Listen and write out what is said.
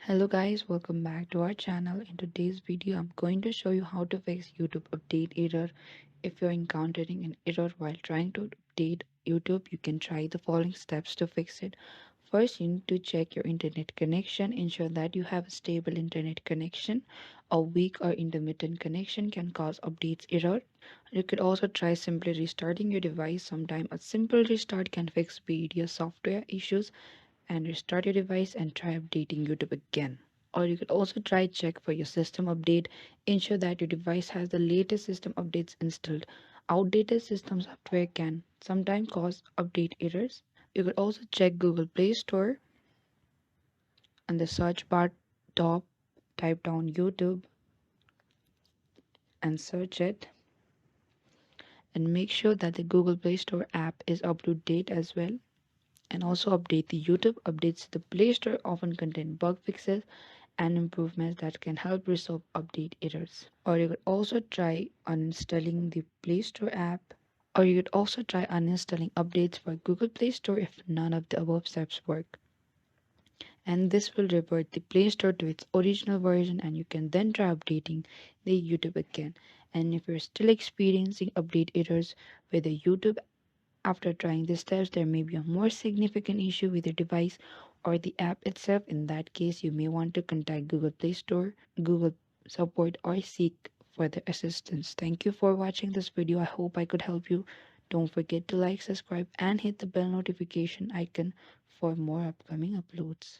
Hello guys, welcome back to our channel. In today's video, I'm going to show you how to fix YouTube update error. If you're encountering an error while trying to update YouTube, you can try the following steps to fix it. First, you need to check your internet connection. Ensure that you have a stable internet connection. A weak or intermittent connection can cause updates error. You could also try simply restarting your device. Sometimes a simple restart can fix video software issues and restart your device and try updating YouTube again. Or you could also try check for your system update. Ensure that your device has the latest system updates installed. Outdated system software can sometimes cause update errors. You could also check Google Play Store and the search bar top, type down YouTube and search it, and make sure that the Google Play Store app is up to date as well. And also update the YouTube updates to the Play Store often contain bug fixes and improvements that can help resolve update errors. Or you could also try uninstalling the Play Store app. Or you could also try uninstalling updates for Google Play Store if none of the above steps work. And this will revert the Play Store to its original version, and you can then try updating the YouTube again. And if you're still experiencing update errors with the YouTube after trying these steps, there may be a more significant issue with your device or the app itself. In that case, you may want to contact Google Play Store, Google support, or seek further assistance. Thank you for watching this video. I hope I could help you. Don't forget to like, subscribe, and hit the bell notification icon for more upcoming uploads.